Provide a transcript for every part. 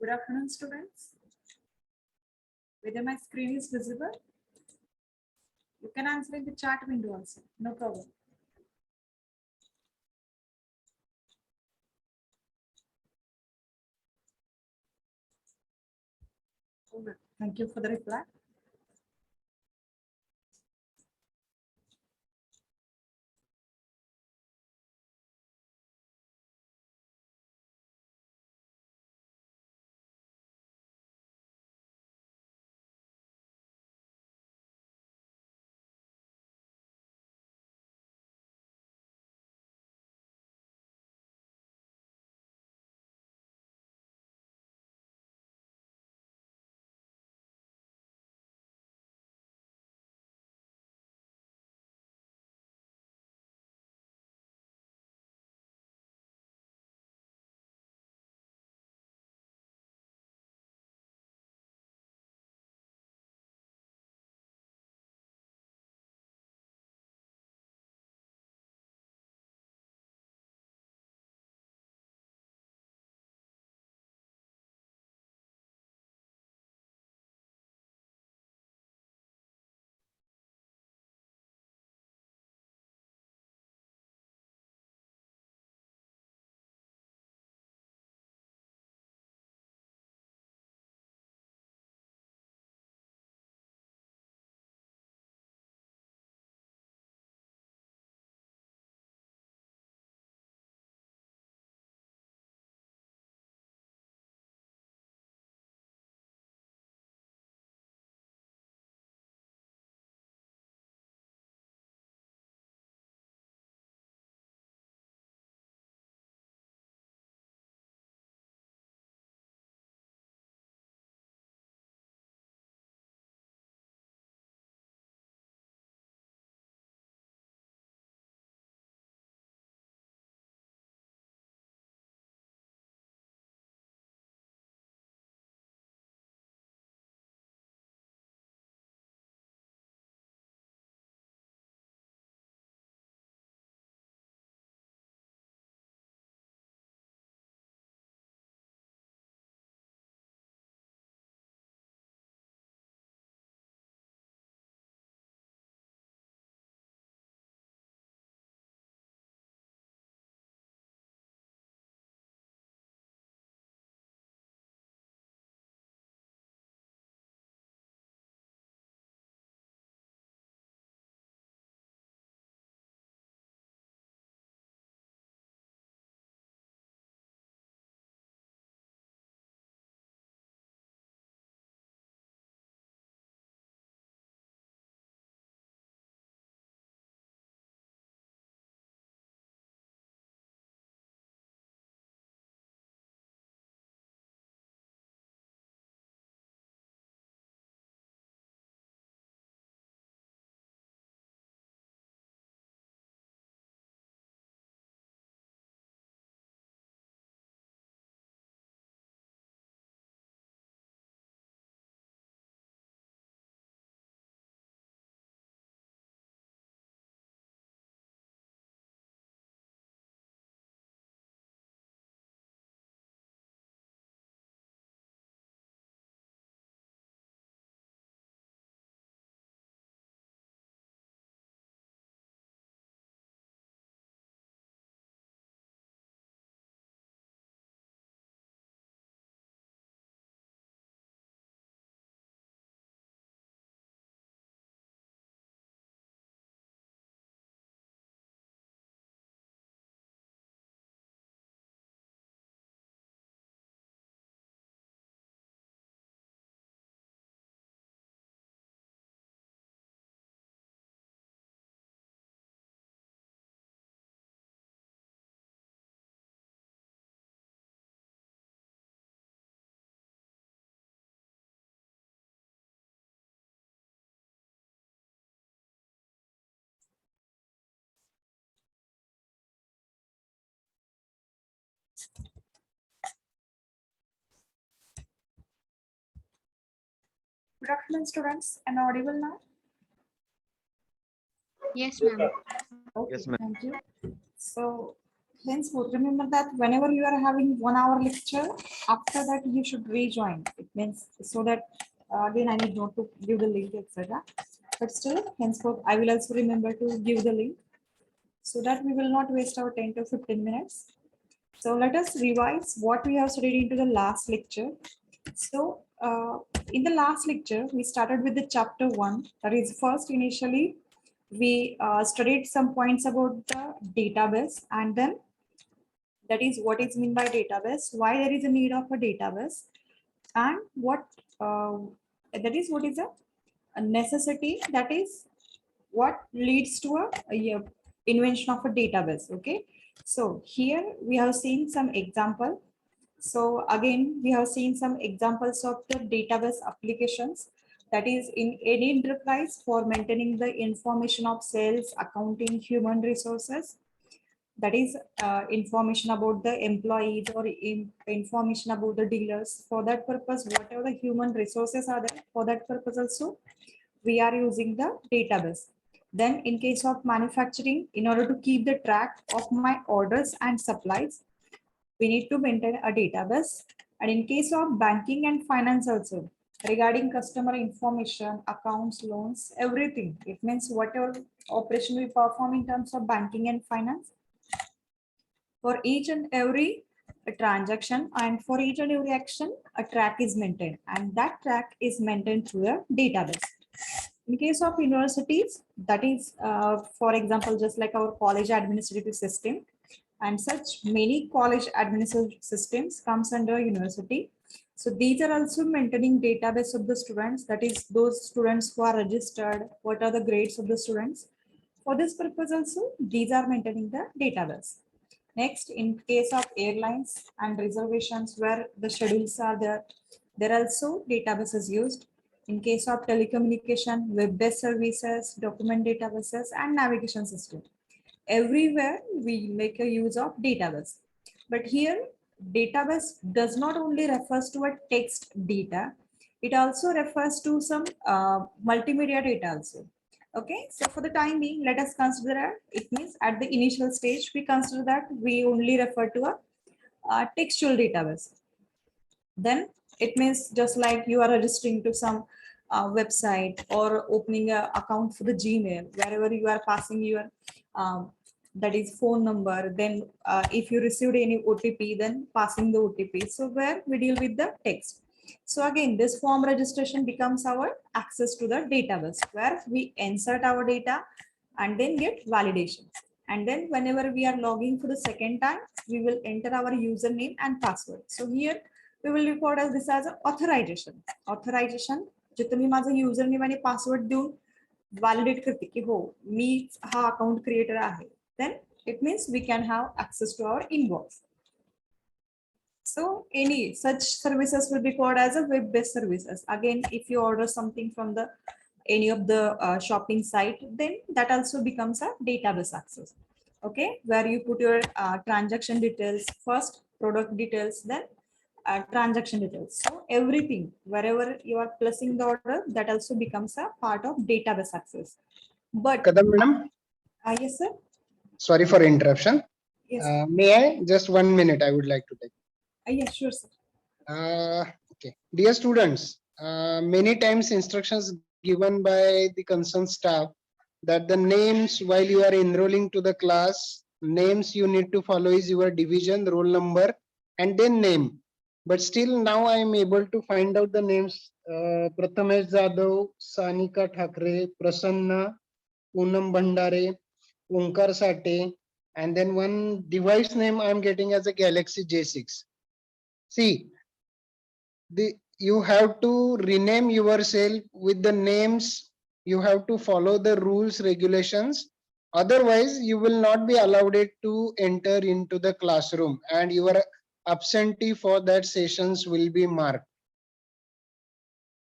Good afternoon, students. Whether my screen is visible, you can answer in the chat window also, no problem. Okay. Thank you for the reply. Good afternoon, students. Am I audible now? Yes, ma'am. Okay, Yes, ma'am. thank you. So, Henceforth, remember that whenever you are having 1 hour lecture, after that you should rejoin. It means so that again I need not to give the link, etc. But still, henceforth, I will also remember to give the link so that we will not waste our 10 to 15 minutes. So let us revise what we have studied into the last lecture. So in the last lecture, we started with the chapter 1. That is first initially, we studied some points about the database, and then that is what is meant by database, why there is a need of a database, and what that is what is a necessity, that is what leads to a invention of a database. Okay, so here we have seen some example. So again, we have seen some examples of the database applications, that is in any enterprise for maintaining the information of sales, accounting, human resources, that is information about the employees or information about the dealers. For that purpose, whatever the human resources are there, for that purpose also we are using the database. Then in case of manufacturing, in order to keep the track of my orders and supplies, we need to maintain a database. And in case of banking and finance also, regarding customer information, accounts, loans, everything, it means whatever operation we perform in terms of banking and finance, for each and every transaction and for each and every action, a track is maintained, and that track is maintained through a database. In case of universities, that is, for example, just like our college administrative system, and such many college administrative systems comes under university. So these are also maintaining database of the students, that is those students who are registered, what are the grades of the students. For this purpose also, these are maintaining the database. Next, in case of airlines and reservations where the schedules are there also databases used. In case of telecommunication, web-based services, document databases, and navigation system, everywhere we make a use of database. But here, database does not only refers to a text data, it also refers to some multimedia data also. Okay, so for the time being, let us consider it means at the initial stage, we consider that we only refer to a textual database. Then it means just like you are registering to some website or opening an account for the Gmail, wherever you are passing your that is phone number. Then if you received any OTP, then passing the OTP. So where we deal with the text. So again, this form registration becomes our access to the database where we insert our data and then get validation. And then whenever we are logging for the second time, we will enter our username and password. So here we will record as this as authorization. Authorization, जे तुम्ही माझा username आणि password देऊन validate करते की हो मी हा account creator आहे, then it means we can have access to our inbox. So any such services will be called as a web-based services. Again, if you order something from the any of the shopping site, then that also becomes a database access. Okay, where you put your transaction details first, product details, then transaction details. So everything, wherever you are placing the order, that also becomes a part of database access. But Kadam madam, yes, sir. sorry for interruption. Yes. May I just 1 minute? I would like to take. Yes, sure, sir. Okay, dear students, many times instructions given by the concerned staff that the names while you are enrolling to the class, names you need to follow is your division, roll number, and then name. But still now I am able to find out the names Prathamesh Jadhav, Sanika Thakre, Prasanna, Poonam Bhandare, Onkar Sate, and then one device name I am getting as a Galaxy J6. See, you have to rename yourself with the names. You have to follow the rules, regulations. Otherwise, you will not be allowed it to enter into the classroom, and your absentee for that sessions will be marked.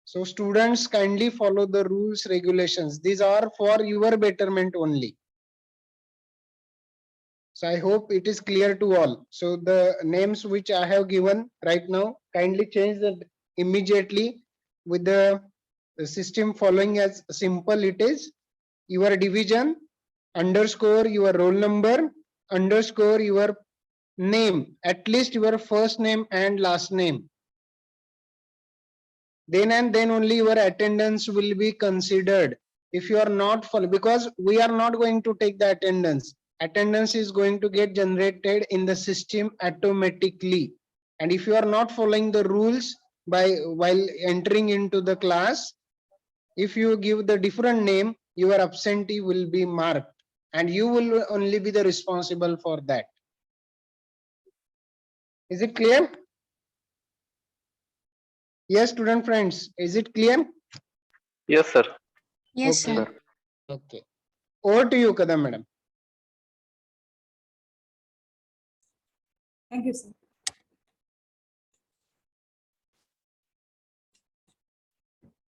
So students, kindly follow the rules, regulations. These are for your betterment only. So I hope it is clear to all. So the names which I have given right now, kindly change that immediately with the system following as simple it is. Your division, underscore your roll number, underscore your name, at least your first name and last name. Then and then only your attendance will be considered. If you are not following, because we are not going to take the attendance. Attendance is going to get generated in the system automatically. And if you are not following the rules by while entering into the class, if you give the different name, your absentee will be marked and you will only be the responsible for that. Is it clear? Yes, student friends, is it clear? Yes, sir. Yes, Okay. sir. Okay. Over to you, Kadam madam. Thank you, sir.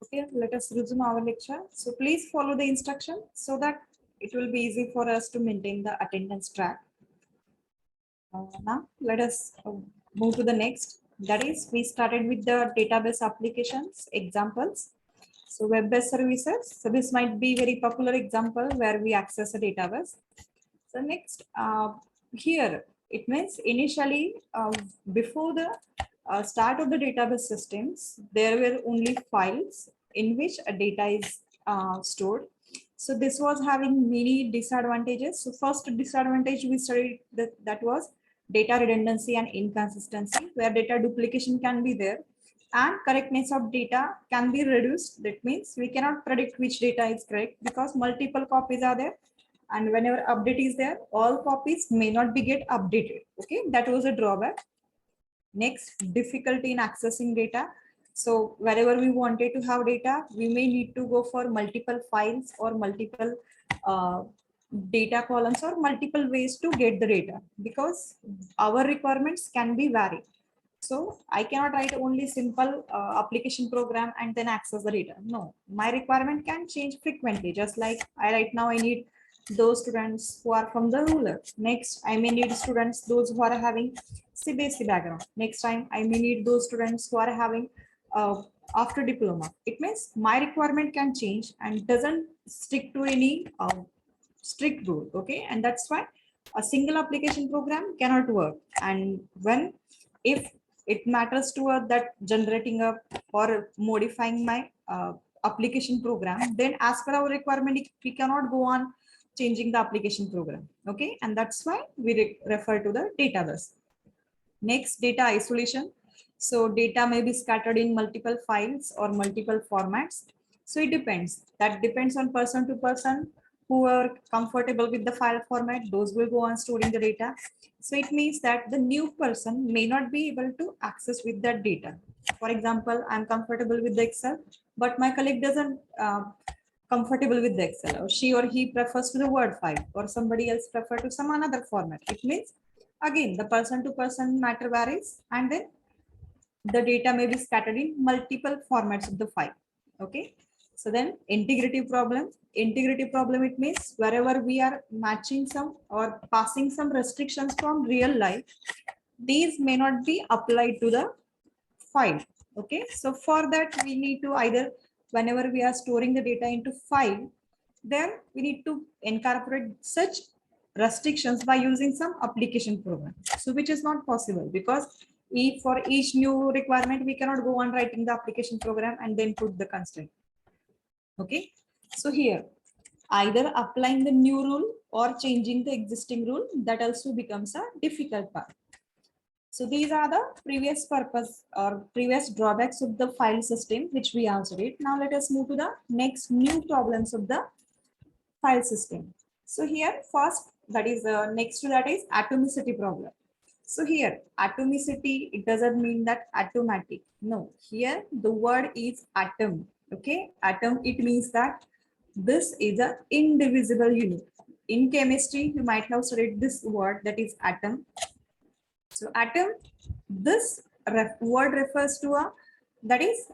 Okay, let us resume our lecture. So please follow the instruction so that it will be easy for us to maintain the attendance track. Now let us move to the next. That is, we started with the database applications examples. So web-based services. So this might be very popular example where we access a database. So next, here it means initially before the start of the database systems, there were only files in which a data is stored. So this was having many disadvantages. So first disadvantage we studied that was data redundancy and inconsistency, where data duplication can be there and correctness of data can be reduced. That means we cannot predict which data is correct because multiple copies are there, and whenever update is there, all copies may not be get updated. Okay, that was a drawback. Next, difficulty in accessing data. So wherever we wanted to have data, we may need to go for multiple files or multiple data columns or multiple ways to get the data, because our requirements can be varied. So I cannot write only simple application program and then access the data. No, my requirement can change frequently. Just like right now I need those students who are from the rural. Next, I may need students, those who are having CBSE background. Next time, I may need those students who are having after diploma. It means my requirement can change and doesn't stick to any strict rule. Okay, and that's why a single application program cannot work. And when if it matters to us that generating a or modifying my application program, then as per our requirement, we cannot go on changing the application program. Okay, and that's why we refer to the database. Next, data isolation. So data may be scattered in multiple files or multiple formats. So it depends. That depends on person to person. Who are comfortable with the file format, those will go on storing the data. So it means that the new person may not be able to access with that data. For example, I'm comfortable with the Excel, but my colleague doesn't comfortable with the Excel, or she or he prefers to the Word file, or somebody else prefer to some another format. It means again the person to person matter varies, and then the data may be scattered in multiple formats of the file. Okay, so then integrity problem. Integrity problem, it means wherever we are matching some or passing some restrictions from real life, these may not be applied to the file. Okay, so for that we need to either, whenever we are storing the data into file, then we need to incorporate such restrictions by using some application program. So which is not possible, because if for each new requirement we cannot go on writing the application program and then put the constraint. Okay, so here either applying the new rule or changing the existing rule, that also becomes a difficult part. So these are the previous purpose or previous drawbacks of the file system, which we answered. Now let us move to the next new problems of the file system. So here first, that is next to that is atomicity problem. So here atomicity, it doesn't mean that automatic. No, here the word is atom. Okay, atom, it means that this is a indivisible unit. In chemistry, you might have studied this word, that is atom. So atom, this word refers to a, that is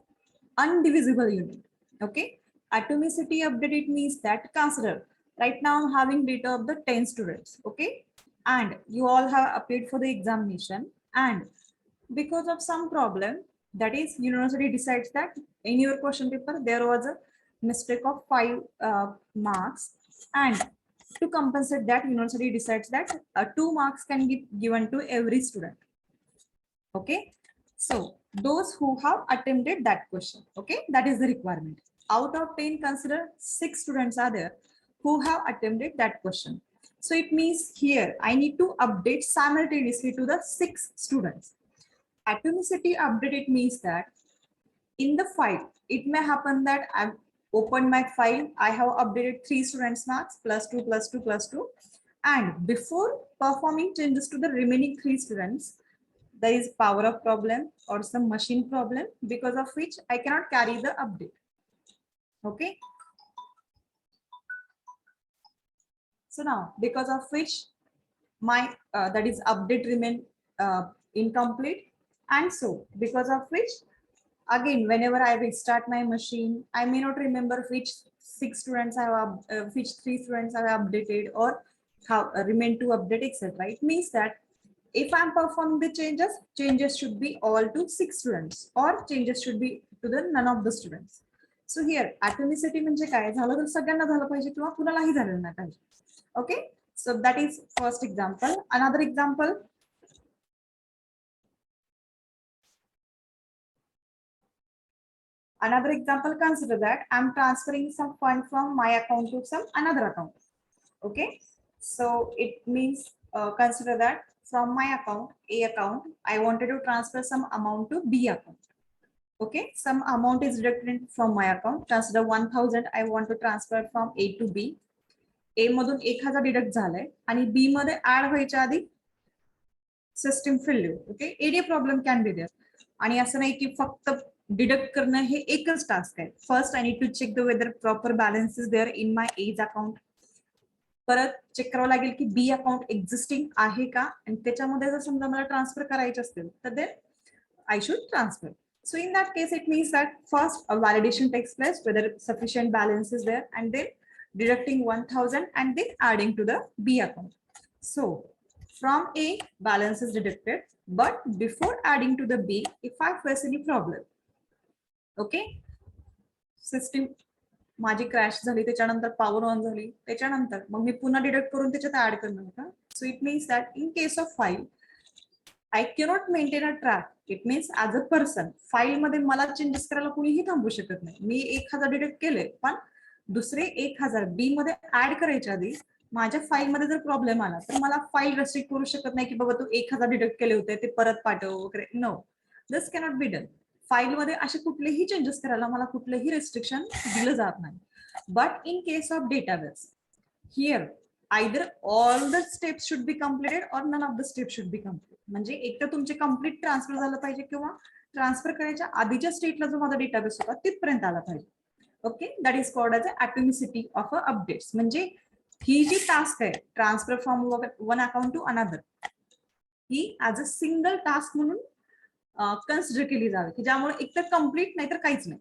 undivisible unit. Okay, atomicity update, it means that consider right now I'm having data of the 10 students. Okay, and you all have appeared for the examination, and because of some problem, that is university decides that in your question paper there was a mistake of 5 marks, and To compensate that, university decides that 2 marks can be given to every student. Okay, so those who have attempted that question, okay, that is the requirement. Out of 10, consider 6 students are there who have attempted that question. So it means here I need to update simultaneously to the 6 students. Atomicity update, it means that in the file, it may happen that I've opened my file, I have updated 3 students marks plus 2 plus 2 plus 2, and before performing changes to the remaining 3 students, there is power of problem or some machine problem, because of which I cannot carry the update. Okay. So now, because of which my that is update remain incomplete, and so because of which again whenever I restart my machine, I may not remember which 6 students I have which 3 students I have updated or how remain to update, etc. It means that if I'm performing the changes, changes should be all to 6 students or changes should be to the none of the students. So here atomicity म्हणजे काय झालं तर सगळ्यांना झालं पाहिजे किंवा कुणालाही झालं नाही पाहिजे. Okay, so that is first example. Another example. Another example, consider that I'm transferring some fund from my account to some another account. Okay, so it means consider that from my account, A account, I wanted to transfer some amount to B account. Okay, some amount is deducted from my account. Consider 1000 I want to transfer from A to B. A मधून 1000 deduct झालंय आणि B मध्ये add व्हायच्या आधी system failure. Okay, एडी problem can be there. आणि असं नाही की फक्त डिडक्ट करणं हे एकच टास्क आहे. First I need to check the whether proper balance is there in my as account. परत चेक करावं लागेल की बी अकाउंट एक्झिस्टिंग आहे का, आणि त्याच्यामध्ये जर समजा मला ट्रान्सफर करायचे असतील तर then I should transfer. So in that case, it means that first a validation takes place whether sufficient balance is there, and then deducting 1000 and then adding to the B account. So from A, balance is deducted, but before adding to the B, if I face any problem, okay, system माझी crash झाली, त्याच्यानंतर power on झाली, त्याच्यानंतर मग मी पुन्हा deduct करून त्याच्यात add करणार का. सो it means that in case of file I cannot maintain a track. It means as a person, file मध्ये मला चेंजेस करायला कुणीही थांबू शकत नाही. मी 1000 डिडक्ट केले, पण दुसरे 1000 बी मध्ये ऍड करायच्या आधी माझ्या फाईल मध्ये जर प्रॉब्लेम आला तर मला फाईल रेस्ट्रिक्ट करू शकत नाही की बाबा तू 1000 डिडक्ट केले होते ते परत पाठव वगैरे. No, this cannot be done. File मध्ये असे कुठलेही चेंजेस करायला मला कुठलेही रेस्ट्रिक्शन दिलं जात नाही. But in case of database, here either all the steps should be completed or none of the steps should be completed. म्हणजे एक तर तुमचे कम्प्लीट ट्रान्सफर झालं पाहिजे किंवा ट्रान्सफर करायच्या आधीच्या स्टेटला जो माझा डेटाबेस होता तिथपर्यंत आला पाहिजे. Okay, that is called as atomicity of a updates. म्हणजे ही जी टास्क आहे transfer from one account to another, ही ऍज अ सिंगल टास्क म्हणून कन्सिडर केली जावी, की ज्यामुळे एक तर कम्प्लीट नाही तर काहीच नाही.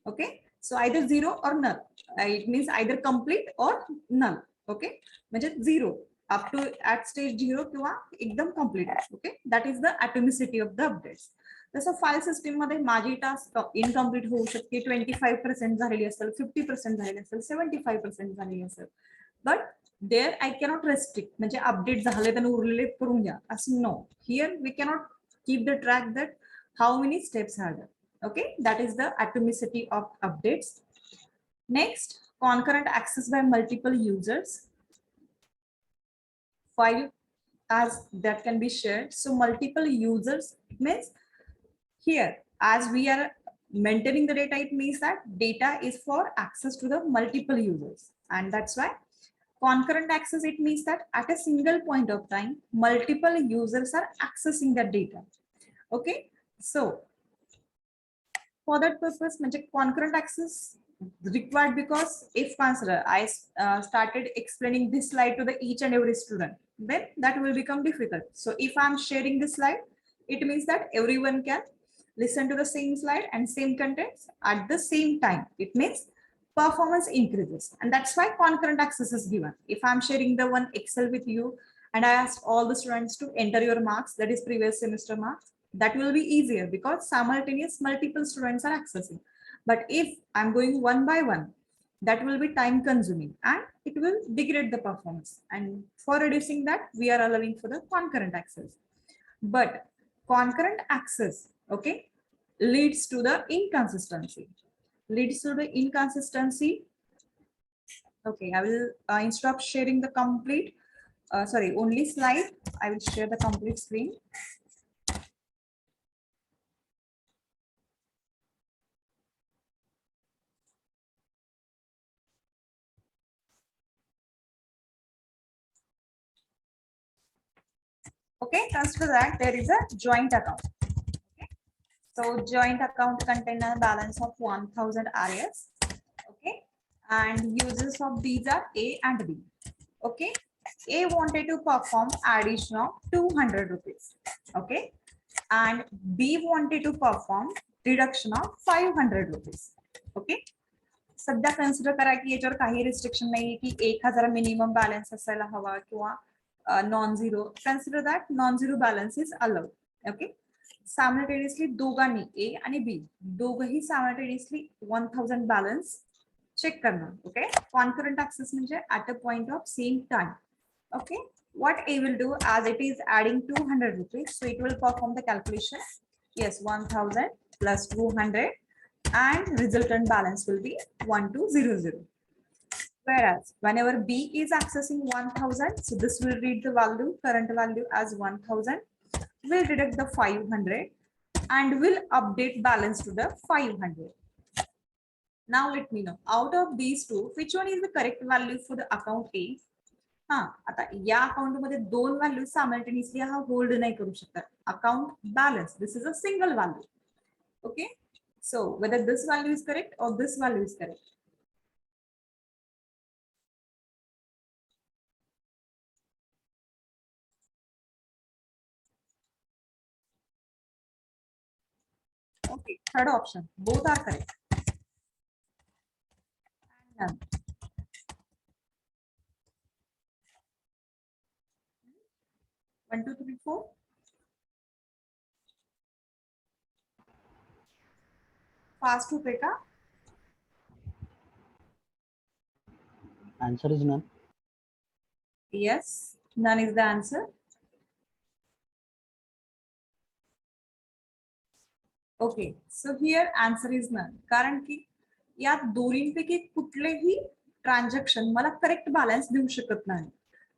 Okay, so either zero or null. It means either complete or null. Okay, म्हणजे zero up to at stage zero किंवा एकदम complete. Okay, that is the atomicity of the updates. तसं फाईल सिस्टीम मध्ये माझी टास्क इनकम्प्लीट होऊ शकते, 25% झालेली असेल, 50% झालेली असेल, 75% झालेली असेल. But there I cannot restrict, म्हणजे अपडेट झाले तर उरलेले करून घ्या असं. No, here we cannot keep the track that how many steps are there. Okay, that is the atomicity of updates. Next, concurrent access by multiple users. File as that can be shared. So multiple users means here, as we are maintaining the data, it means that data is for access to the multiple users, and that's why concurrent access, it means that at a single point of time multiple users are accessing that data. Okay, so for that purpose, concurrent access required, because if consider I started explaining this slide to the each and every student, then that will become difficult. So if I'm sharing this slide, it means that everyone can listen to the same slide and same contents at the same time. It means performance increases, and that's why concurrent access is given. If I'm sharing the one Excel with you and I ask all the students to enter your marks, that is previous semester marks, that will be easier because simultaneous multiple students are accessing. But if I'm going one by one, that will be time consuming and it will degrade the performance. And for reducing that, we are allowing for the concurrent access. But concurrent access, okay, leads to the inconsistency. Leads to the inconsistency. Okay, I will instead of sharing the complete, sorry, only slide, I will share the complete screen. Okay, consider that there is a joint account. Okay, so joint account contain a balance of 1000 RS. Okay, and uses of these are A and B. Okay, A wanted to perform addition of 200 rupees. Okay, and B wanted to perform reduction of 500 rupees. Okay, सध्या consider करा की याच्यावर काही restriction नाही की 1000 minimum balance असायला हवा किंवा non zero. Consider that non zero balance is allowed. Okay, simultaneously दोघांनी ए आणि बी दोघही सायमल्टेनियसली 1000 बॅलन्स चेक करणार. ओके, कॉन्करंट ऍक्सेस म्हणजे at a point of same time. Okay, what A will do as it is adding 200 rupees, so it will perform the calculation. Yes, 1000 plus 200 and resultant balance will be 1200. Whereas whenever B is accessing 1000, so this will read the value, current value as 1000, will deduct the 500 and will update balance to the 500. Now let me know, out of these two, which one is the correct value for the account A? हा, आता या account मध्ये दोन value simultaneously हा hold नाही करू शकत. Account balance, this is a single value. Okay, so whether this value is correct और this value is correct. Okay, third option, both are correct. And 1, 2, 3, 4. Fast to pick up. Answer is none. Yes, none is the answer. Okay, so here answer is none. कारण की या दोन्हीपैकी कुठलेही transaction मला correct balance देऊ शकत नाही.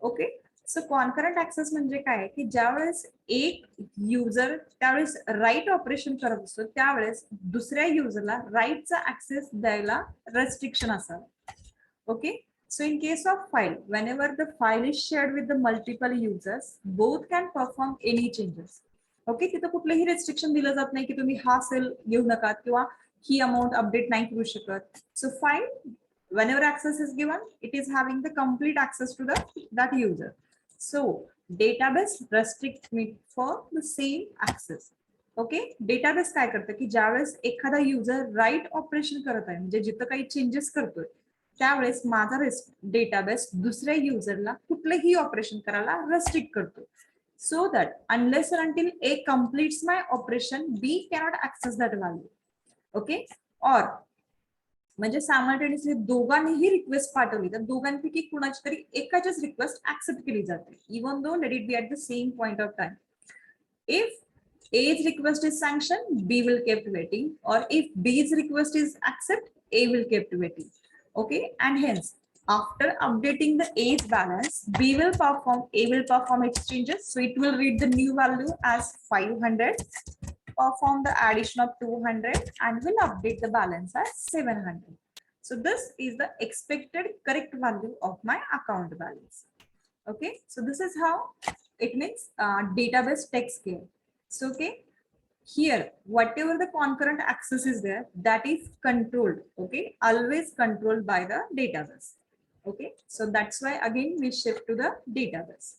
Okay, सो concurrent access म्हणजे काय की ज्यावेळेस एक युजर त्यावेळेस राईट ऑपरेशन करत असतो त्यावेळेस दुसऱ्या युजरला राईटचा ऍक्सेस द्यायला रेस्ट्रिक्शन असावं. Okay, so in case of file, whenever the file is shared with the multiple users, both can perform any changes. Okay, तिथं कुठलंही रेस्ट्रिक्शन दिलं जात नाही की तुम्ही हा सेल घेऊ नका किंवा ही अमाउंट अपडेट नाही करू शकत. सो file whenever access is given, it is having the complete access to that user. So database restrict me for the same access. Okay, database काय करतं की ज्यावेळेस एखादा युजर राईट ऑपरेशन करत आहे म्हणजे जिथं काही चेंजेस करतोय त्यावेळेस माझा डेटाबेस दुसऱ्या युजरला कुठलेही ऑपरेशन करायला रेस्ट्रिक्ट करतो. So that unless and until A completes my operation, B cannot access that value. Okay, or म्हणजे सायमल्टेनियसली दोघांनीही रिक्वेस्ट पाठवली तर दोघांपैकी कुणाची तरी एकाचीच रिक्वेस्ट ऍक्सेप्ट केली जाते, even though let it be at the same point of time. If A's request is sanctioned, B will kept waiting, or if B's request is accept, A will kept waiting. Okay, and hence after updating the A's balance, A will perform exchanges. So it will read the new value as 500, perform the addition of 200 and will update the balance as 700. So this is the expected correct value of my account balance. Okay, so this is how it means database takes care. So okay, here whatever the concurrent access is there, that is controlled. Okay, always controlled by the database. Okay, so that's why again we shift to the database.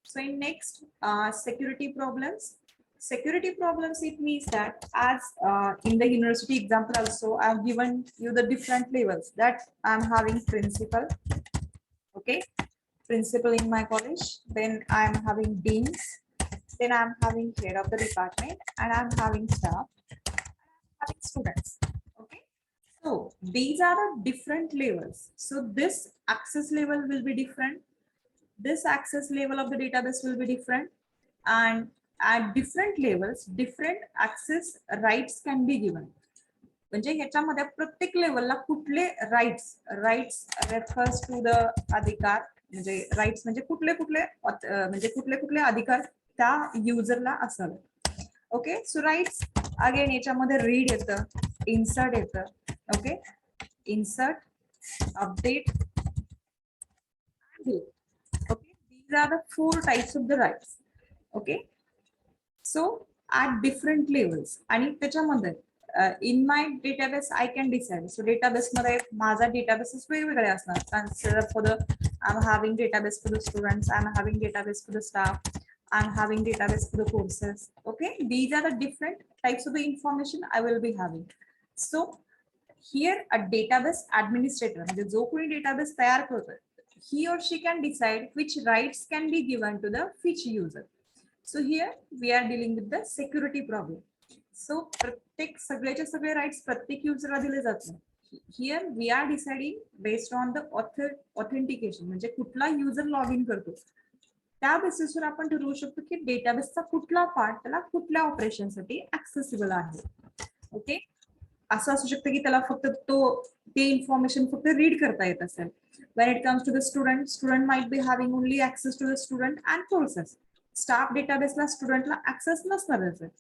So in next security problems, it means that as in the university example also I have given you the different levels that I'm having principal. Okay, principal in my college, then I'm having deans, then I'm having head of the department, and I'm having staff, and I'm having students. Okay, So these are the different levels. So this access level will be different. This access level of the database will be different. And at different levels, different access rights can be given. म्हणजे ह्याच्यामध्ये प्रत्येक लेवलला कुठले rights refers to the अधिकार म्हणजे rights म्हणजे कुठले कुठले अधिकार त्या युजरला असावे. ओके सो राईट्स अगेन याच्यामध्ये रीड येतं, इन्सर्ट येतं. Okay insert, update, okay, these are the 4 types of the rights. Okay, so at different levels आणि त्याच्यामध्ये in my database I can decide. So database मध्ये माझा databases वेगवेगळे असणार. Consider for the I'm having database for the students, I'm having database for the staff, I'm having database for the courses. Okay, these are the different types of the information I will be having. So here a database administrator म्हणजे जो कोणी database तयार करतोय, he or she can decide which rights can be given to the which user. So here we are dealing with the security problem. So प्रत्येक सगळेचे सगळे rights प्रत्येक युजरला दिले जात नाही. Here we are deciding based on the authentication म्हणजे कुठला user log in करतो त्या बेसिसवर आपण ठरवू शकतो की डेटाबेसचा कुठला पार्ट त्याला कुठल्या ऑपरेशनसाठी ऍक्सेसिबल आहे. ओके असं असू शकतं की त्याला फक्त ते इन्फॉर्मेशन फक्त रीड करता येत असेल. When it comes to the student might be having only access to the student and courses. Staff database La student La access नसणारच आहे.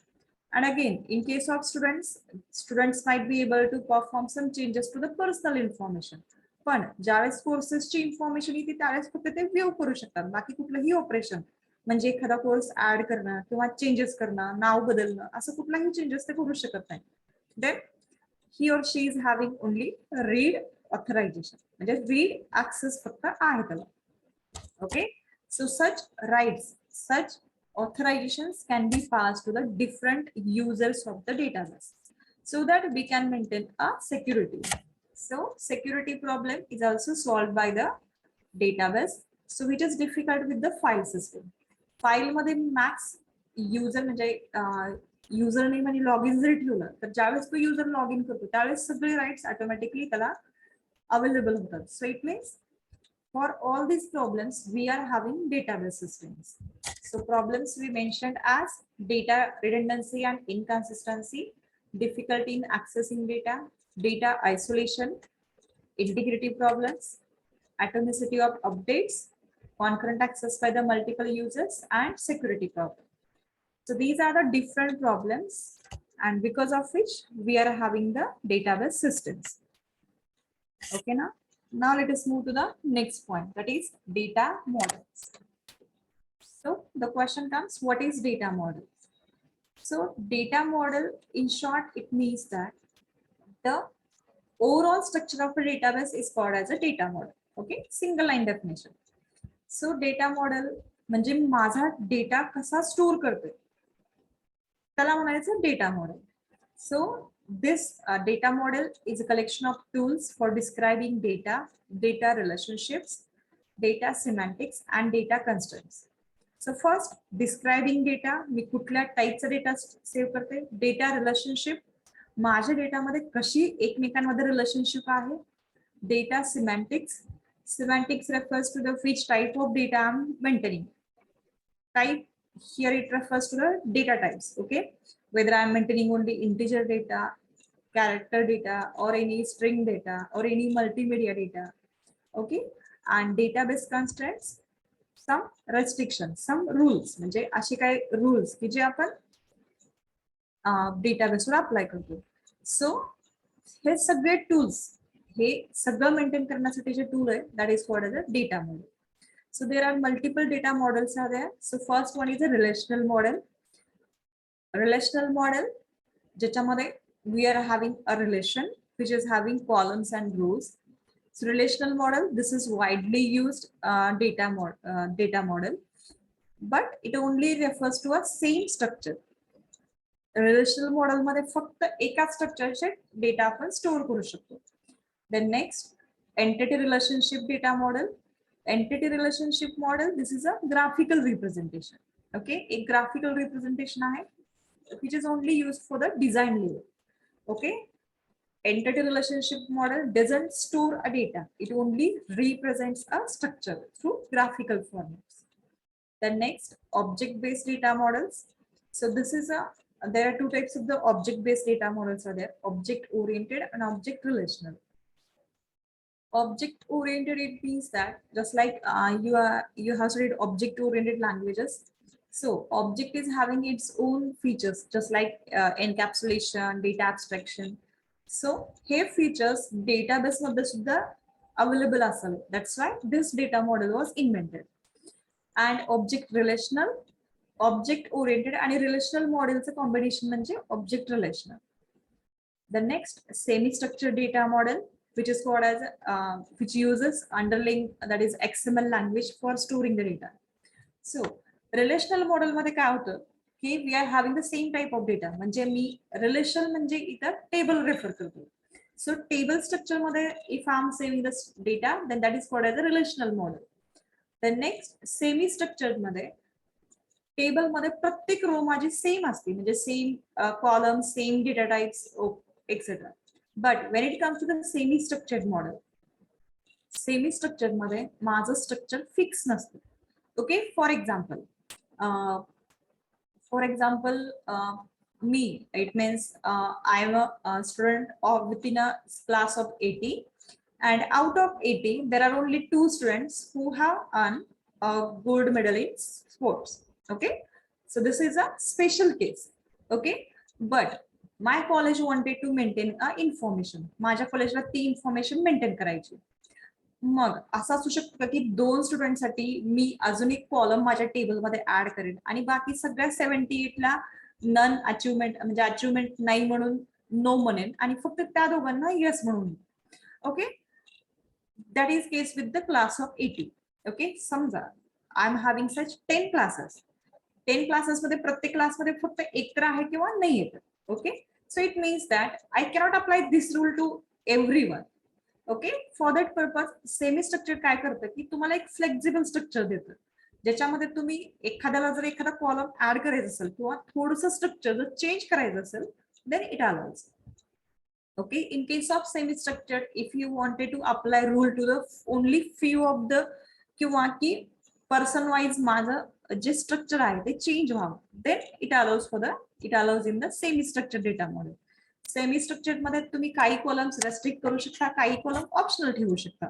And again, in case of students might be able to perform some changes to the personal information. पण ज्यावेळेस कोर्सेसची information येते त्यावेळेस फक्त ते view करू शकतात. बाकी कुठलंही ऑपरेशन म्हणजे एखादा कोर्स ऍड करणं किंवा चेंजेस करणं, नाव बदलणं असं कुठलाही चेंजेस ते करू शकत नाही. Then he or she is having only read authorization म्हणजे read access फक्त आहे त्याला. Okay, so such rights, such authorizations can be passed to the different users of the database so that we can maintain a security. So security problem is also solved by the database. So which is difficult with the file system. File मध्ये max user म्हणजे user name आणि log in जरी ठेवलं तर ज्यावेळेस तो user log in करतो त्यावेळेस सगळे राइट्स ऑटोमॅटिकली त्याला अवेलेबल होतात. सो it means for all these problems we are having database systems. So problems we mentioned as data redundancy and inconsistency, difficulty in accessing data, data isolation, integrity problems, atomicity of updates, concurrent access by the multiple users, and security problem. So these are the different problems and because of which we are having the database systems. Okay, now let us move to the next point, that is data models. So the question comes, what is data model? So data model, in short, it means that the overall structure of a database is called as a data model. Okay, single line definition. So data model म्हणजे माझा data कसा store करतोय त्याला म्हणायचं data model. So this data model is a collection of tools for describing data relationships, data semantics, and data constraints. So first, describing data, मी कुठल्या टाईपचा data save करते. डेटा रिलेशनशिप, माझ्या डेटामध्ये कशी एकमेकांमध्ये रिलेशनशिप आहे. Data semantics, semantics refers to the which type of data I'm maintaining. Type, here it refers to the data types. Okay, whether I'm maintaining only integer data, character data, or any string data, or any multimedia data. Okay, and database constraints, some restrictions, some rules म्हणजे असे काही rules की जे आपण डेटाबेसवर apply करतो. सो हे सगळे tools हे सगळं maintain करण्यासाठी जे टूल आहे that is called as a data model. So there are multiple data models are there. So first one is a relational model. Relational model, ज्याच्यामध्ये we are having a relation which is having columns and rows. So relational model, this is widely used data model, but it only refers to a same structure. Relational model मध्ये फक्त एका स्ट्रक्चरचे data आपण store करू शकतो. Then next, entity relationship data model. Entity relationship model, this is a graphical representation. Okay, a graphical representation आहे which is only used for the design layer. Okay, entity relationship model doesn't store a data. It only represents a structure through graphical formats. The next, object-based data models. So this is there are two types of the object-based data models are there, object-oriented and object-relational. Object-oriented, it means that just like you have studied object-oriented languages. So object is having its own features, just like encapsulation, data abstraction. So here features database मध्ये सुद्धा available असेल. That's why this data model was invented. And object relational, object oriented आणि relational मॉडेलचं combination म्हणजे object relational. The next, semi-structured data model, which is called as which uses underlying, that is XML language for storing the data. So relational model मध्ये काय होतं की we are having the same type of data. म्हणजे मी relational म्हणजे इथं table refer करतो. So table structure मध्ये if I'm saving this data, then that is called as a relational model. The next, semi structured मध्ये table मध्ये प्रत्येक row माझी same असते, म्हणजे same column, same data types etcetera. But when it comes to the semi structured model, semi structured मध्ये माझं structure fix नसतं. Okay, for example me, it means I am a student of within a class of 80, and out of 80 there are only 2 students who have earned a gold medal in sports. Okay, so this is a special case. Okay, but my college wanted to maintain a information. माझ्या कॉलेजला ती information maintain करायची. मग असं असू शकतं की 2 स्टुडंटसाठी मी अजून एक कॉलम माझ्या टेबलमध्ये ऍड करेन आणि बाकी सगळ्या 78 ला नन अचिव्हमेंट, म्हणजे अचिव्हमेंट नाही म्हणून नो म्हणेन आणि फक्त त्या दोघांना यस म्हणून. Okay, that is case with the class of 80. Okay, समजा I am having such 10 classes. 10 classes मध्ये प्रत्येक क्लासमध्ये फक्त एक तर आहे किंवा नाही येत. Okay, so it means that I cannot apply this rule to everyone. Okay, for that purpose semi structure काय करतं की तुम्हाला एक फ्लेक्झिबल स्ट्रक्चर देतं, ज्याच्यामध्ये तुम्ही एखाद्याला जर एखादा कॉलम ऍड करायचं असेल किंवा थोडंसं स्ट्रक्चर जर चेंज करायचं असेल, then it allows. Okay, in case of semi structure, if you wanted to apply rule to the only few of the, किंवा की पर्सन वाईज माझं जे स्ट्रक्चर आहे ते चेंज व्हावं, then it allows in the semi structure data model. Semi structure मध्ये तुम्ही काही columns restrict करू शकता, काही कॉलम ऑप्शनल ठेवू शकता.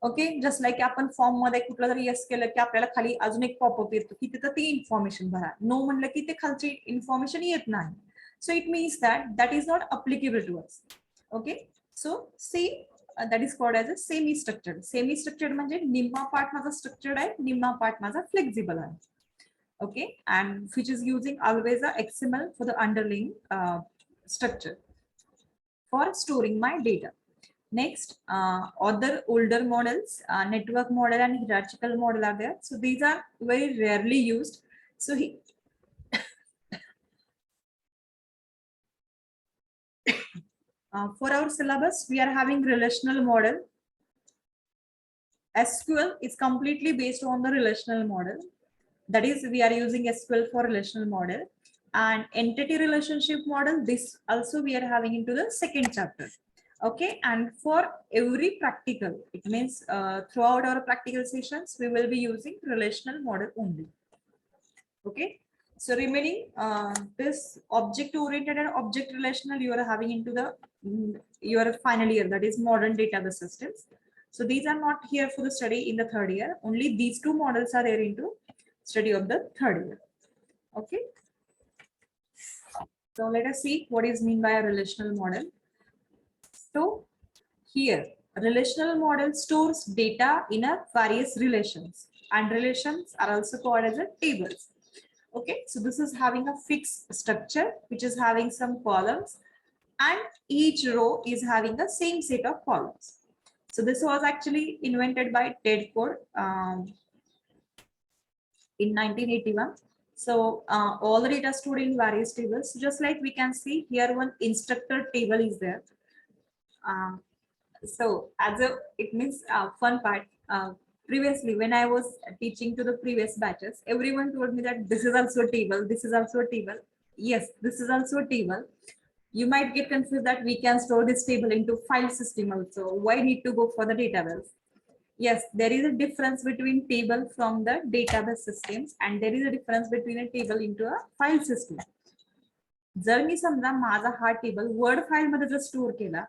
ओके, जस्ट लाईक आपण फॉर्म मध्ये कुठलं जरी येस केलं की आपल्याला खाली अजून एक पॉपअप येतो की तिथं ती इन्फॉर्मेशन भरा, नो म्हणलं की ते खालची इन्फॉर्मेशन येत नाही. So it means that is not applicable to us. Okay, so see that is called as a semi structured. Semi structured म्हणजे निम्मा पार्ट माझा स्ट्रक्चर्ड आहे, निम्मा पार्ट माझा फ्लेक्झिबल आहे. Okay, and which is using always a XML for the underlying structure for storing my data. Next, other older models, network model and hierarchical model are there. So these are very rarely used. So for our syllabus, we are having relational model. SQL is completely based on the relational model. That is, we are using SQL for relational model. And entity relationship model, this also we are having into the second chapter. Okay, and for every practical, it means throughout our practical sessions we will be using relational model only. Okay, so remaining this object oriented and object relational you are having into the your final year, that is modern database systems. So these are not here for the study in the third year, only these 2 models are there into study of the third year. Okay, so let us see what is mean by a relational model. So here, a relational model stores data in a various relations, and relations are also called as a tables. Okay, so this is having a fixed structure which is having some columns, and each row is having the same set of columns. So this was actually invented by Ted Code in 1981. So all the data stored in various tables, just like we can see here, one instructor table is there. So as a, it means fun part, previously when I was teaching to the previous batches, everyone told me that this is also a table, this is also a table. Yes, this is also a table. You might get confused that we can store this table into file system also. Why need to go for the database? Yes, there is a difference between table from the database systems and there is a difference between a table into a file system. जर मी समजा माझा हा table word file मध्ये जर store केला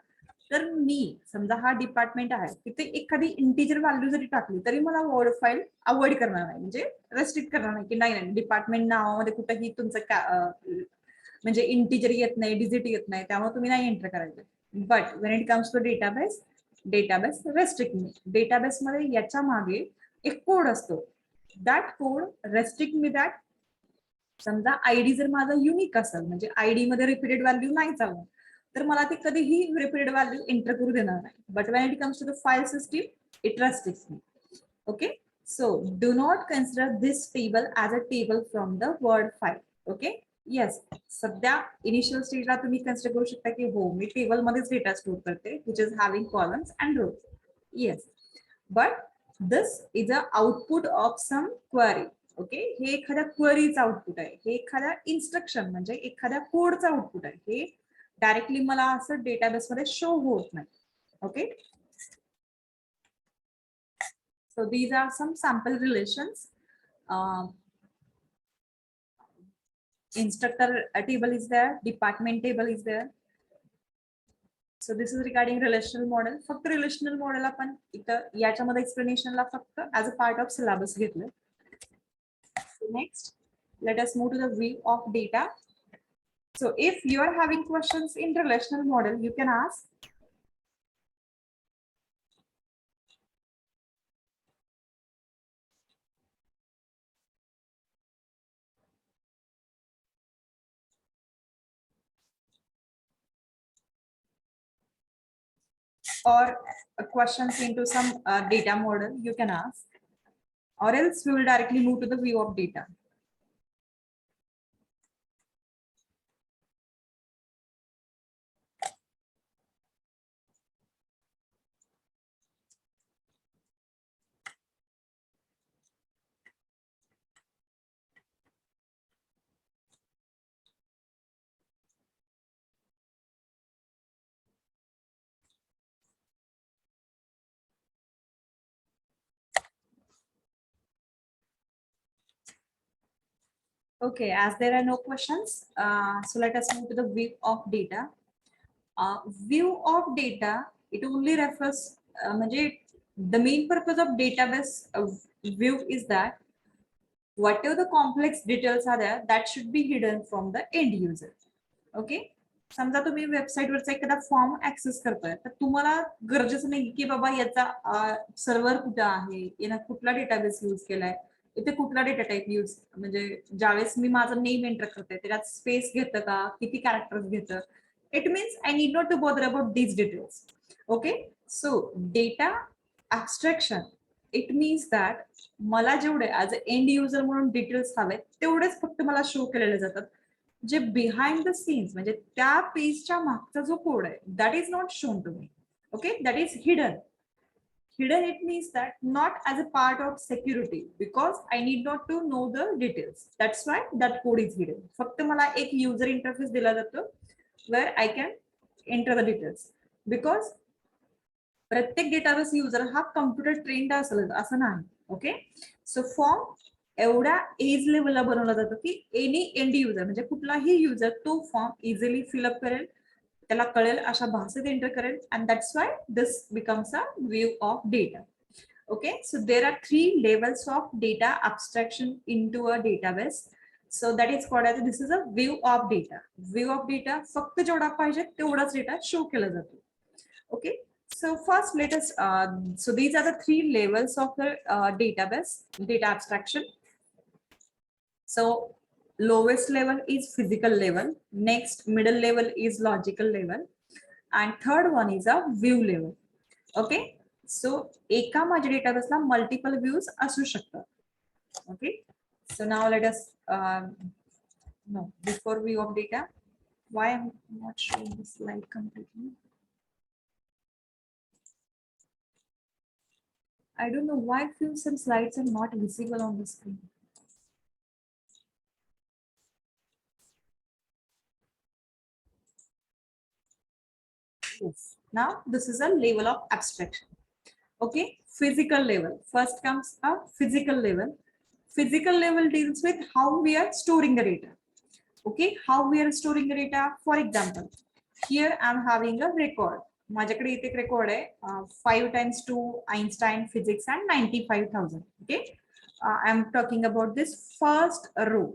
तर मी समजा हा डिपार्टमेंट आहे तिथे एखादी इंटिजर व्हॅल्यू जरी टाकली तरी मला वर्ड फाईल अवॉइड करणार नाही म्हणजे रेस्ट्रिक्ट करणार नाही की नाही डिपार्टमेंट नावामध्ये कुठेही तुमचं म्हणजे इंटिजर येत नाही डिजिट येत नाही त्यामुळे तुम्ही नाही एंटर करायचं but when it comes to database restrict me database मध्ये याच्या मागे एक कोड असतो that code restrict me that समजा आयडी जर माझा युनिक असेल म्हणजे आयडी मध्ये रिपीटेड व्हॅल्यू नाही चालणार तर मला ते कधीही रिपीटेड व्हॅल्यू एंटर करू देणार नाही but when it comes to the file system it restricts me okay so do not consider this table as a table from the word file okay yes सध्या इनिशियल स्टेजला तुम्ही consider करू शकता की हो मी टेबल मध्येच डेटा स्टोर करते which is having columns and rows yes but this is a output of some query okay हे एखाद्या क्वेरीचं आउटपुट आहे हे एखाद्या इन्स्ट्रक्शन म्हणजे एखाद्या कोडचं आउटपुट आहे हे डायरेक्टली मला असं डेटाबेस मध्ये शो होत नाही okay so these are some sample relations instructor table is there department table is there so this is regarding relational model फक्त relational model आपण इथं याच्यामध्ये एक्सप्लेनेशनला फक्त as a part of syllabus घेतलं next let us move to the view of data so if you are having questions in relational model you can ask or questions into some data model you can ask or else we will directly move to the view of data okay as there are no questions so let us move to the view of data view of data it only refers the main purpose of database view is that whatever the complex details are there that should be hidden from the end user okay समजा तुम्ही website वरचा एखादा form access करताय तर तुम्हाला गरजेचं नाही की बाबा याचा सर्व्हर कुठं आहे यानं कुठला डेटाबेस यूज केलाय इथे कुठला डेटा टाइप यूज म्हणजे ज्यावेळेस मी माझं नेम एंटर करते त्याच्यात स्पेस घेतं का किती कॅरेक्टर्स घेतं it means I need not to bother about these details okay so data abstraction it means that मला जेवढे ऍज अ एंड युजर म्हणून डिटेल्स हवेत तेवढेच फक्त मला शो केलेले जातात जे बिहाइंड द सीन्स म्हणजे त्या पेजच्या मागचा जो कोड आहे that is not shown to me okay that is hidden it means that not as a part of security because I need not to know the details that's why that code is hidden फक्त मला एक user interface दिला जातो where I can enter the details because प्रत्येक database user हा computer trend असेल असं नाही ओके सो फॉर्म एवढ्या एज लेवलला बनवला जातो की एनी एंड युजर म्हणजे कुठलाही युजर तो फॉर्म इझिली फिलअप करेल त्याला कळेल अशा भाषेत एंटर करेल and that's why this becomes a view of data okay so there are 3 levels of data abstraction into a database so that is called as this is a view of data फक्त जेवढा पाहिजे तेवढाच data show केला जातो okay so first let us so these are the 3 levels of the database data abstraction so lowest level is physical level next middle level is logical level and third one is a view level okay so eka माझ्या database ला multiple views असू शकतात okay so now let us no before view of data why I'm not showing this slide completely I don't know why some slides are not visible on the screen. Yes. Now this is a level of abstraction. Okay, physical level. First comes a physical level. Physical level deals with how we are storing the data. Okay, how we are storing the data. For example, here I'm having a record. माझ्याकडे इथे एक record आहे 5 times 2 Einstein physics and 95,000. Okay, I'm talking about this first row.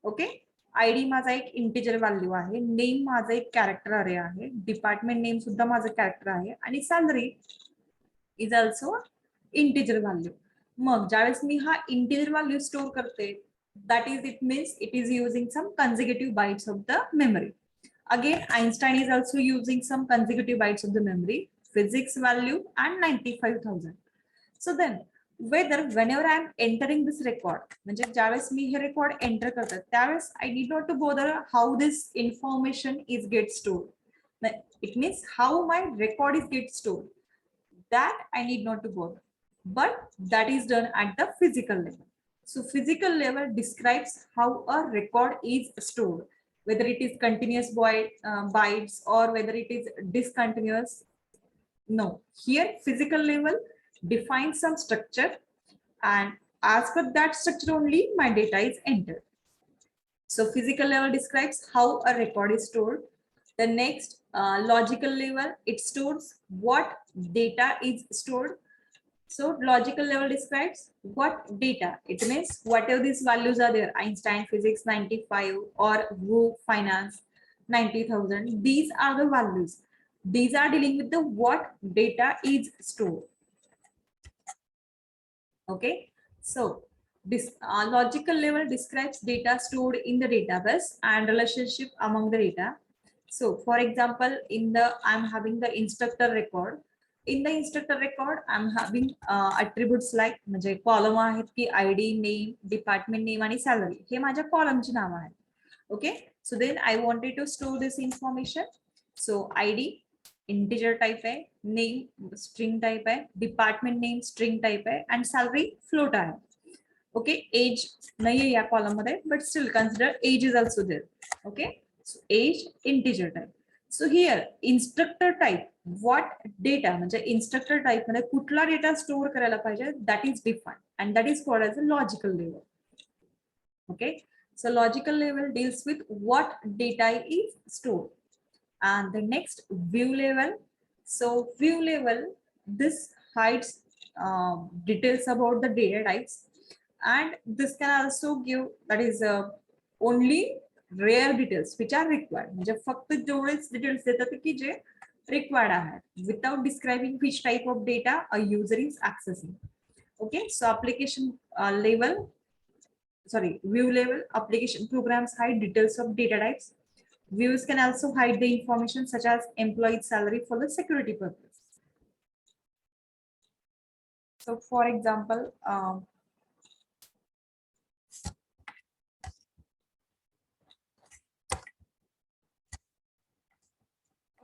Okay, ID माझा एक integer value आहे, name माझा एक character अरे आहे, डिपार्टमेंट नेम सुद्धा माझं कॅरेक्टर आहे आणि salary is also integer value. मग ज्यावेळेस मी हा इंटिजर व्हॅल्यू स्टोर करते, that is it means it is using some consecutive bytes of the memory. Again, Einstein is also using some consecutive bytes of the memory, physics value and 95,000. So then whether whenever I am entering this record, म्हणजे ज्यावेळेस मी हे record enter करतात त्यावेळेस I need not to bother how this information is get stored. It means how my record is get stored. That I need not to bother. But that is done at the physical level. So physical level describes how a record is stored, whether it is continuous bytes or whether it is discontinuous. No, here physical level defines some structure, and as per that structure only my data is entered. So physical level describes how a record is stored. The next logical level, it stores what data is stored. So logical level describes what data. It means whatever these values are there, Einstein physics 95 or Wu finance 90,000. These are the values. These are dealing with the what data is stored. Okay. So this logical level describes data stored in the database and relationship among the data. So for example, I'm having the instructor record. In the instructor record, I'm having attributes like म्हणजे column आहेत की ID, name, department name आणि salary. हे माझ्या कॉलमची नाव आहेत. Okay, so then I wanted to store this information. So ID integer type आहे, name string type आहे, department name string type आहे and salary float आहे. Okay, age नाही आहे या कॉलम मध्ये, but still consider age is also there. Okay, so age integer type. So here instructor type, what data म्हणजे instructor type मध्ये कुठला डेटा स्टोअर करायला पाहिजे, that is defined and that is called as a logical level. Okay, so logical level deals with what data is stored. And the next view level. So view level, this hides details about the data types, and this can also give, that is only rare details which are required. म्हणजे फक्त जेवढेच details देतात की जे required आहेत, without describing which type of data a user is accessing. Okay, so application level, sorry, view level, application programs hide details of data types. Views can also hide the information such as employee salary for the security purpose. So for example,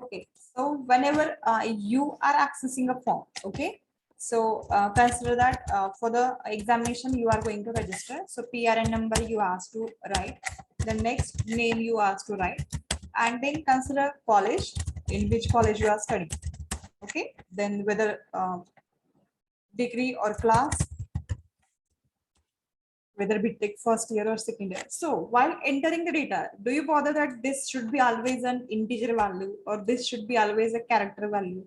okay, so whenever you are accessing a form, okay, so consider that for the examination you are going to register. So PRN number you asked to write, the next name you asked to write, and then consider college, in which college you are studying. Okay, then whether degree or class, whether be take first year or second year. So while entering the data, do you bother that this should be always an integer value or this should be always a character value?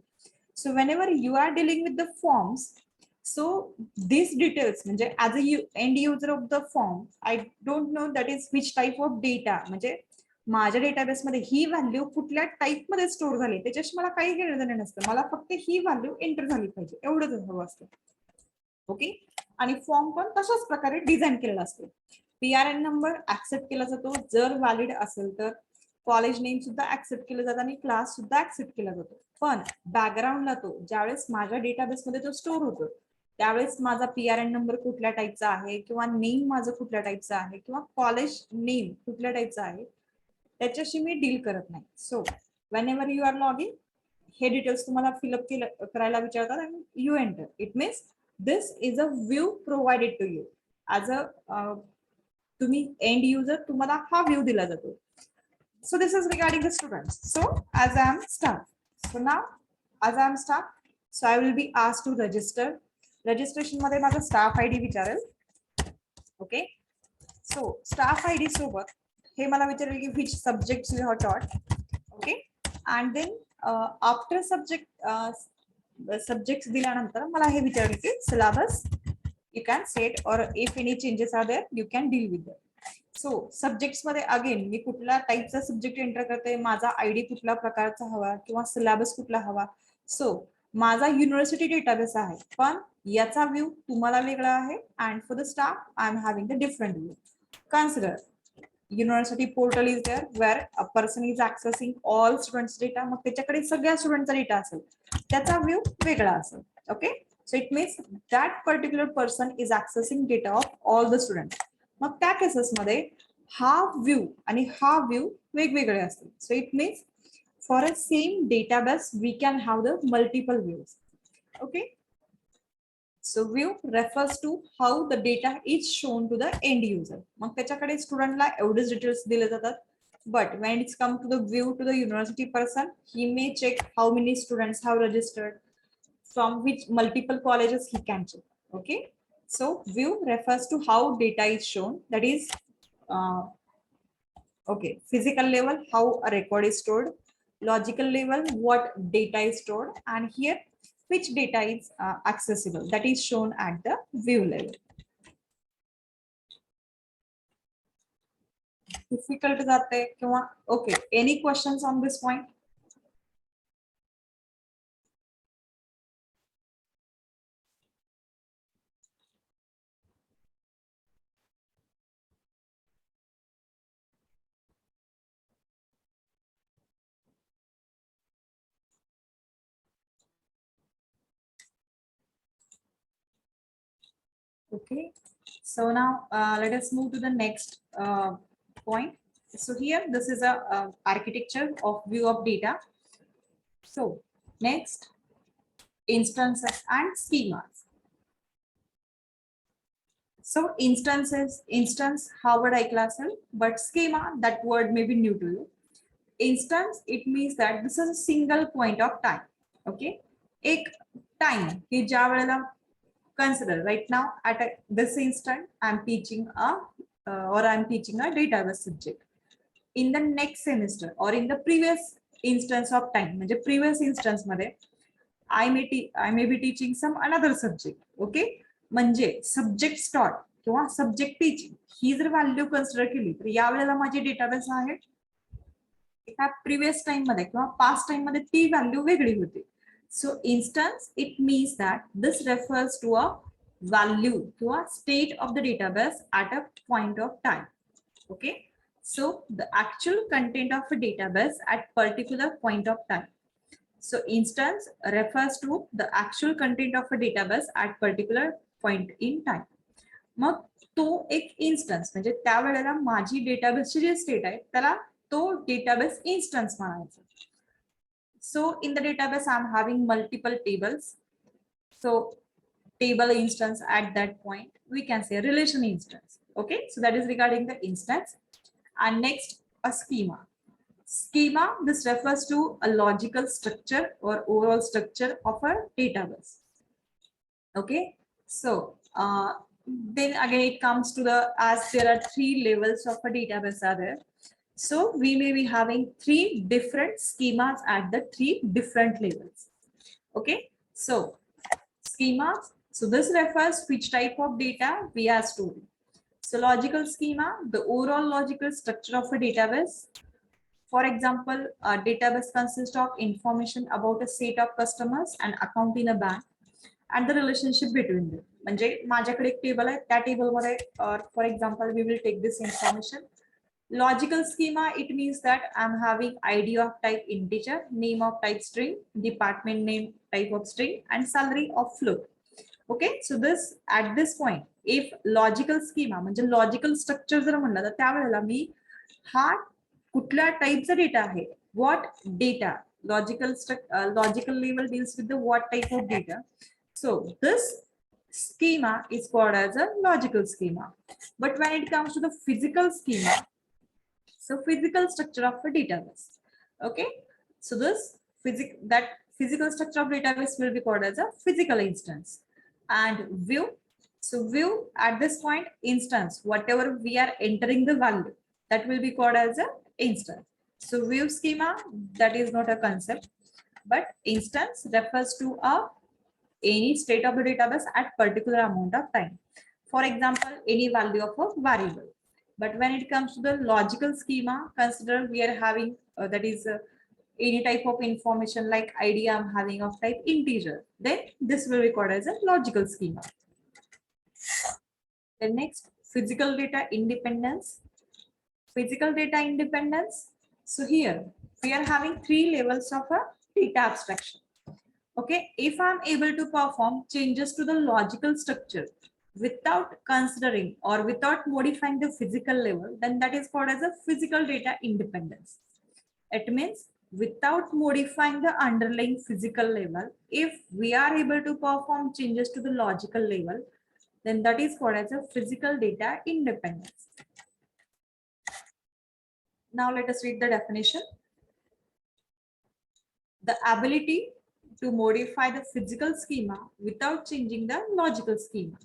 So whenever you are dealing with the forms, so these details, म्हणजे as a end user of the form, I don't know that is which type of data, म्हणजे माझ्या database मध्ये ही value कुठल्या type मध्ये store झाली त्याच्याशी मला काही घेणं देणं नसतं. मला फक्त ही व्हॅल्यू एंटर झाली पाहिजे, एवढंच हवं असतं. ओके, आणि फॉर्म पण तशाच प्रकारे डिझाईन केलेला असतो. PRN नंबर ऍक्सेप्ट केला जातो जर व्हॅलिड असेल तर, कॉलेज नेम सुद्धा ऍक्सेप्ट केलं जातं आणि क्लास सुद्धा ऍक्सेप्ट केला जातो. पण बॅकग्राऊंडला तो ज्यावेळेस माझ्या डेटाबेस मध्ये तो स्टोअर होतो त्यावेळेस माझा PRN नंबर कुठल्या टाईपचा आहे किंवा नेम माझं कुठल्या टाईपचा आहे किंवा कॉलेज नेम कुठल्या टाईपचा आहे त्याच्याशी मी डील करत नाही. So whenever you are log in, हे डिटेल्स तुम्हाला फिलअप करायला विचारतात आणि you enter. It means this is a view provided to you as a तुम्ही end user, तुम्हाला हा view दिला जातो. So this is regarding the students. So as I am start. So now, as I am staff, so I will be asked to register. Registration मध्ये माझा staff ID विचारेल. Okay. So staff ID सोबत हे मला विचारेल की which subjects you have taught. Okay. And then after subjects दिल्यानंतर मला हे विचारेल की syllabus you can set or if any changes are there you can deal with them. So subjects मध्ये again मी कुठल्या टाईपचा सब्जेक्ट एंटर करते, माझा आयडी कुठल्या प्रकारचा हवा किंवा सिलेबस कुठला हवा. सो माझा युनिव्हर्सिटी डेटाबेस आहे, पण याचा व्ह्यू तुम्हाला वेगळा आहे. And for the staff I am having the different view. Consider university portal is there where a person is accessing all students data. मग त्याच्याकडे सगळ्या स्टुडंटचा डेटा असेल, त्याचा व्ह्यू वेगळा असेल. Okay, so it means that particular person is accessing data of all the student. मग त्या केसेस मध्ये हा व्ह्यू आणि हा व्ह्यू वेगवेगळे असतील. So it means for a same database we can have the multiple views. Okay, so view refers to how the data is shown to the end user. मग त्याच्याकडे स्टुडंटला एवढेच डिटेल्स दिले जातात. But when it's come to the view to the university person, he may check how many students have registered, from which multiple colleges he can check. Okay, so view refers to how data is shown, that is okay, physical level how a record is stored, logical level what data is stored, and here which data is accessible, that is shown at the view level. Difficult जाते किंवा okay, any questions on this point? Okay, so now let us move to the next point. So here this is a architecture of view of data. So next, instances and schemas. So instance Harvard I class, but schema, that word may be new to you. Instance, it means that this is a single point of time. Okay, एक time कि ज्या वेळेला consider right now at this instant I'm teaching I'm teaching a database subject. In the next semester or in the previous instance of time, म्हणजे previous instance मध्ये I may be teaching some another subject. Okay, म्हणजे subject taught किंवा subject teaching ही जर value consider केली तर या वेळेला माझी डेटाबेस आहे एका प्रिव्हियस टाइम मध्ये किंवा पास्ट टाइम मध्ये ती व्हॅल्यू वेगळी होती. So instance, it means that this refers to a value to a state of the database at a point of time. Okay, so the actual content of a database at particular point of time. So instance refers to the actual content of a database at particular point in time. मग तो एक instance म्हणजे त्या वेळेला माझी डेटाबेसची जी state आहे त्याला तो database instance म्हणायचा. So in the database, I'm having multiple tables. So table instance at that point, we can say relation instance. Okay, so that is regarding the instance. And next, a schema. Schema, this refers to a logical structure or overall structure of a database. Okay, so then again it comes to the, as there are 3 levels of a database are there. So we may be having 3 different schemas at the 3 different levels. Okay, so schemas, so this refers which type of data we are storing. So logical schema, the overall logical structure of a database. For example, a database consists of information about a set of customers and account in a bank and the relationship between them. म्हणजे माझ्याकडे एक table आहे, त्या table मध्ये for example we will take this information. Logical schema, it means that I'm having ID of type integer, name of type string, department name type of string, and salary of float. Okay, so this at this point, if logical schema म्हणजे logical structure जर म्हणलं तर त्यावेळेला मी हा कुठल्या टाईपचा data आहे, what data, logical level deals with the what type of data. So this schema is called as a logical schema. But when it comes to the physical schema, so physical structure of a database. Okay, so this that physical structure of database will be called as a physical instance. And view, so view at this point instance, whatever we are entering the value, that will be called as a instance. So view schema, that is not a concept, but instance refers to any state of the database at particular amount of time. For example, any value of a variable. But when it comes to the logical schema, consider we are having that is any type of information like ID I'm having of type integer. Then this will be called as a logical schema. The next, physical data independence. Physical data independence. So here we are having 3 levels of a data abstraction. Okay, if I'm able to perform changes to the logical structure without considering or without modifying the physical level, then that is called as a physical data independence. It means without modifying the underlying physical level, if we are able to perform changes to the logical level, then that is called as a physical data independence. Now let us read the definition. The ability to modify the physical schema without changing the logical schema.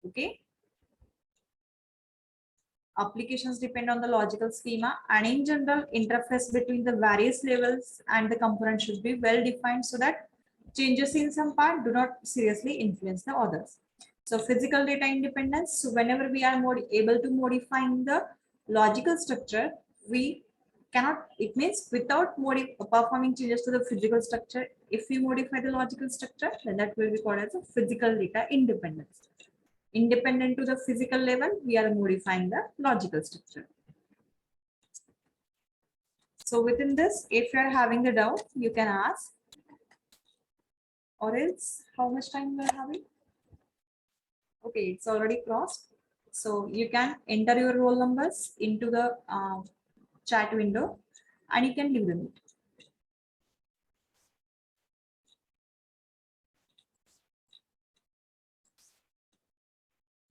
Okay. Applications depend on the logical schema, and in general, interface between the various levels and the component should be well defined so that changes in some part do not seriously influence the others. So physical data independence. So whenever we are able to modifying the logical structure, we cannot, it means without performing changes to the physical structure, if we modify the logical structure, then that will be called as a physical data independence. Independent to the physical level, we are modifying the logical structure. So within this, if you are having the doubt, you can ask, or else how much time we are having? Okay, it's already crossed. So you can enter your roll numbers into the chat window and you can leave the meet.